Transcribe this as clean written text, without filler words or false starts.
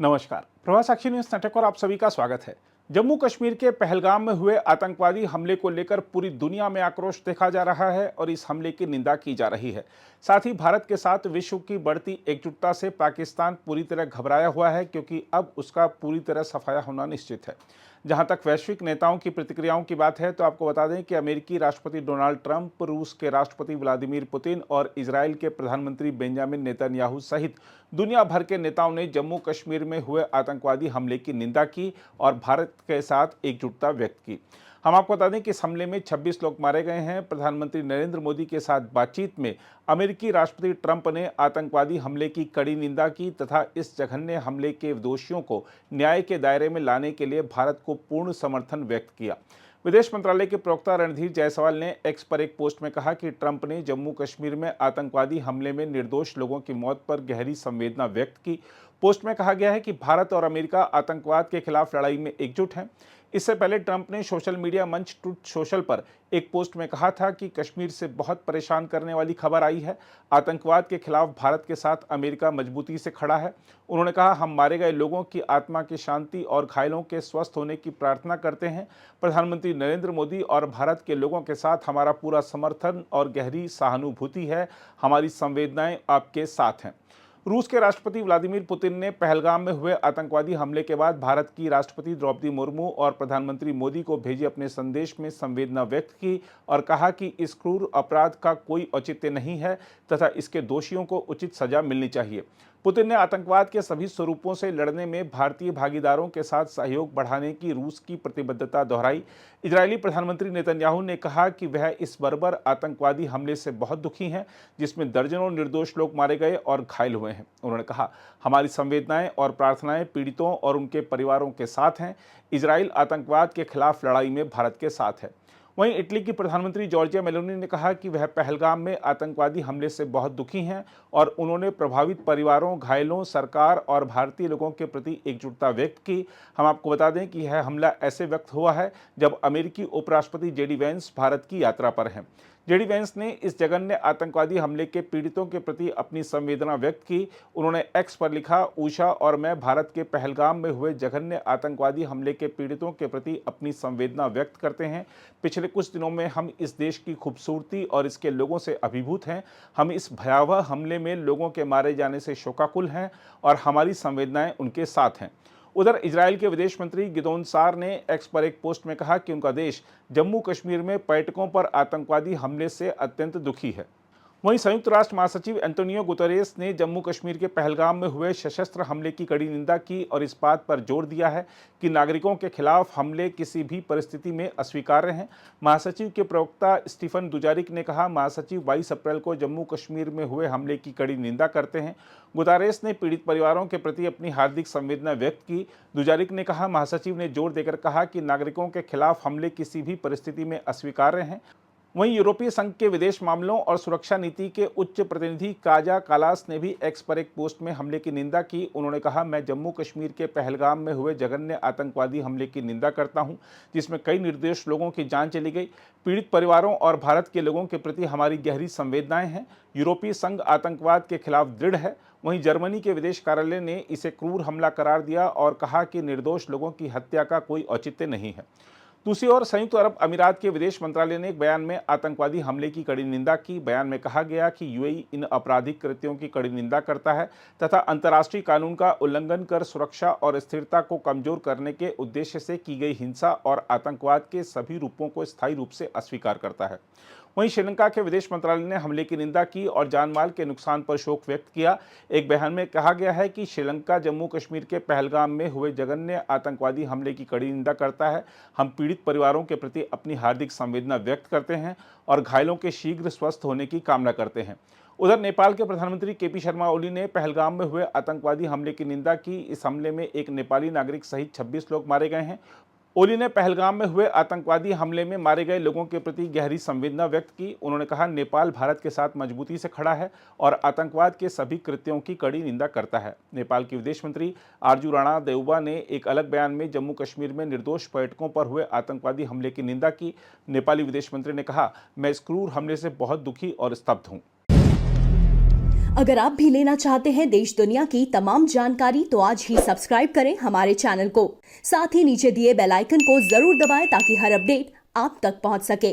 नमस्कार, प्रवास साक्षी news network और आप सभी का स्वागत है। जम्मू कश्मीर के पहलगाम में हुए आतंकवादी हमले को लेकर पूरी दुनिया में आक्रोश देखा जा रहा है और इस हमले की निंदा की जा रही है। साथ ही भारत के साथ विश्व की बढ़ती एकजुटता से पाकिस्तान पूरी तरह घबराया हुआ है, क्योंकि अब उसका पूरी तरह सफाया होना निश्चित है। जहां तक वैश्विक नेताओं की प्रतिक्रियाओं की बात है, तो आपको बता दें कि अमेरिकी राष्ट्रपति डोनाल्ड ट्रंप, रूस के राष्ट्रपति व्लादिमीर पुतिन और इजराइल के प्रधानमंत्री बेंजामिन नेतन्याहू सहित दुनिया भर के नेताओं ने जम्मू कश्मीर में हुए आतंकवादी हमले की निंदा की और भारत के साथ एकजुटता व्यक्त की। हम आपको बता दें कि इस हमले में 26 लोग मारे गए हैं। प्रधानमंत्री नरेंद्र मोदी के साथ बातचीत में अमेरिकी राष्ट्रपति ट्रंप ने आतंकवादी हमले की कड़ी निंदा की तथा इस जघन्य हमले के दोषियों को न्याय के दायरे में लाने के लिए भारत को पूर्ण समर्थन व्यक्त किया। विदेश मंत्रालय के प्रवक्ता रणधीर जायसवाल ने एक्स पर एक पोस्ट में कहा कि ट्रंप ने जम्मू कश्मीर में आतंकवादी हमले में निर्दोष लोगों की मौत पर गहरी संवेदना व्यक्त की। पोस्ट में कहा गया है कि भारत और अमेरिका आतंकवाद के खिलाफ लड़ाई में एकजुट हैं। इससे पहले ट्रंप ने सोशल मीडिया मंच ट्रुथ सोशल पर एक पोस्ट में कहा था कि कश्मीर से बहुत परेशान करने वाली खबर आई है। आतंकवाद के खिलाफ भारत के साथ अमेरिका मजबूती से खड़ा है। उन्होंने कहा, हम मारे गए लोगों की आत्मा की शांति और घायलों के स्वस्थ होने की प्रार्थना करते हैं। प्रधानमंत्री नरेंद्र मोदी और भारत के लोगों के साथ हमारा पूरा समर्थन और गहरी सहानुभूति है। हमारी संवेदनाएं आपके साथ हैं। रूस के राष्ट्रपति व्लादिमीर पुतिन ने पहलगाम में हुए आतंकवादी हमले के बाद भारत की राष्ट्रपति द्रौपदी मुर्मू और प्रधानमंत्री मोदी को भेजे अपने संदेश में संवेदना व्यक्त की और कहा कि इस क्रूर अपराध का कोई औचित्य नहीं है तथा इसके दोषियों को उचित सजा मिलनी चाहिए। पुतिन ने आतंकवाद के सभी स्वरूपों से लड़ने में भारतीय भागीदारों के साथ सहयोग बढ़ाने की रूस की प्रतिबद्धता दोहराई। इजरायली प्रधानमंत्री नेतन्याहू ने कहा कि वह इस बर्बर आतंकवादी हमले से बहुत दुखी हैं, जिसमें दर्जनों निर्दोष लोग मारे गए और घायल हुए हैं। उन्होंने कहा, हमारी संवेदनाएं और प्रार्थनाएं पीड़ितों और उनके परिवारों के साथ हैं। इजराइल आतंकवाद के खिलाफ लड़ाई में भारत के साथ है। वहीं इटली की प्रधानमंत्री जॉर्जिया मेलोनी ने कहा कि वह पहलगाम में आतंकवादी हमले से बहुत दुखी हैं और उन्होंने प्रभावित परिवारों, घायलों, सरकार और भारतीय लोगों के प्रति एकजुटता व्यक्त की। हम आपको बता दें कि यह हमला ऐसे व्यक्त हुआ है जब अमेरिकी उपराष्ट्रपति जेडी वेंस भारत की यात्रा पर हैं। जेडी वेंस ने इस जघन्य आतंकवादी हमले के पीड़ितों के प्रति अपनी संवेदना व्यक्त की। उन्होंने एक्स पर लिखा, उषा और मैं भारत के पहलगाम में हुए जघन्य आतंकवादी हमले के पीड़ितों के प्रति अपनी संवेदना व्यक्त करते हैं। पिछले कुछ दिनों में हम इस देश की खूबसूरती और इसके लोगों से अभिभूत हैं। हम इस भयावह हमले में लोगों के मारे जाने से शोकाकुल हैं और हमारी संवेदनाएं उनके साथ हैं। उधर इजराइल के विदेश मंत्री गिदोन सार ने एक्स पर एक पोस्ट में कहा कि उनका देश जम्मू कश्मीर में पर्यटकों पर आतंकवादी हमले से अत्यंत दुखी है। वहीं संयुक्त राष्ट्र महासचिव एंटोनियो गुतेरेस ने जम्मू कश्मीर के पहलगाम में हुए सशस्त्र हमले की कड़ी निंदा की और इस बात पर जोर दिया है कि नागरिकों के खिलाफ हमले किसी भी परिस्थिति में अस्वीकार्य हैं। महासचिव के प्रवक्ता स्टीफन दुजारिक ने कहा, महासचिव 22 अप्रैल को जम्मू कश्मीर में हुए हमले की कड़ी निंदा करते हैं। गुतेरेस ने पीड़ित परिवारों के प्रति अपनी हार्दिक संवेदना व्यक्त की। दुजारिक ने कहा, महासचिव ने जोर देकर कहा कि नागरिकों के खिलाफ हमले किसी भी परिस्थिति में अस्वीकार्य हैं। वहीं यूरोपीय संघ के विदेश मामलों और सुरक्षा नीति के उच्च प्रतिनिधि काजा कालास ने भी एक्स पर एक पोस्ट में हमले की निंदा की। उन्होंने कहा, मैं जम्मू कश्मीर के पहलगाम में हुए जघन्य आतंकवादी हमले की निंदा करता हूं, जिसमें कई निर्दोष लोगों की जान चली गई। पीड़ित परिवारों और भारत के लोगों के प्रति हमारी गहरी संवेदनाएं हैं। यूरोपीय संघ आतंकवाद के खिलाफ दृढ़ है। वहीं जर्मनी के विदेश कार्यालय ने इसे क्रूर हमला करार दिया और कहा कि निर्दोष लोगों की हत्या का कोई औचित्य नहीं है। दूसरी ओर संयुक्त अरब अमीरात के विदेश मंत्रालय ने एक बयान में आतंकवादी हमले की कड़ी निंदा की। बयान में कहा गया कि यूएई इन आपराधिक कृत्यों की कड़ी निंदा करता है तथा अंतर्राष्ट्रीय कानून का उल्लंघन कर सुरक्षा और स्थिरता को कमजोर करने के उद्देश्य से की गई हिंसा और आतंकवाद के सभी रूपों को स्थायी रूप से अस्वीकार करता है। वहीं श्रीलंका के विदेश मंत्रालय ने हमले की निंदा की और जानमाल के नुकसान पर शोक व्यक्त किया। एक बयान में कहा गया है कि श्रीलंका जम्मू कश्मीर के पहलगाम में हुए जघन्य आतंकवादी हमले की कड़ी निंदा करता है। हम पीड़ित परिवारों के प्रति अपनी हार्दिक संवेदना व्यक्त करते हैं और घायलों के शीघ्र स्वस्थ होने की कामना करते हैं। उधर नेपाल के प्रधानमंत्री केपी शर्मा ओली ने पहलगाम में हुए आतंकवादी हमले की निंदा की। इस हमले में एक नेपाली नागरिक सहित 26 लोग मारे गए हैं। ओली ने पहलगाम में हुए आतंकवादी हमले में मारे गए लोगों के प्रति गहरी संवेदना व्यक्त की। उन्होंने कहा, नेपाल भारत के साथ मजबूती से खड़ा है और आतंकवाद के सभी कृत्यों की कड़ी निंदा करता है। नेपाल के विदेश मंत्री आरजू राणा देउबा ने एक अलग बयान में जम्मू कश्मीर में निर्दोष पर्यटकों पर हुए आतंकवादी हमले की निंदा की। नेपाली विदेश मंत्री ने कहा, मैं इस क्रूर हमले से बहुत दुखी और स्तब्ध हूँ। अगर आप भी लेना चाहते हैं देश दुनिया की तमाम जानकारी तो आज ही सब्सक्राइब करें हमारे चैनल को। साथ ही नीचे दिए बेल आइकन को जरूर दबाएं ताकि हर अपडेट आप तक पहुंच सके।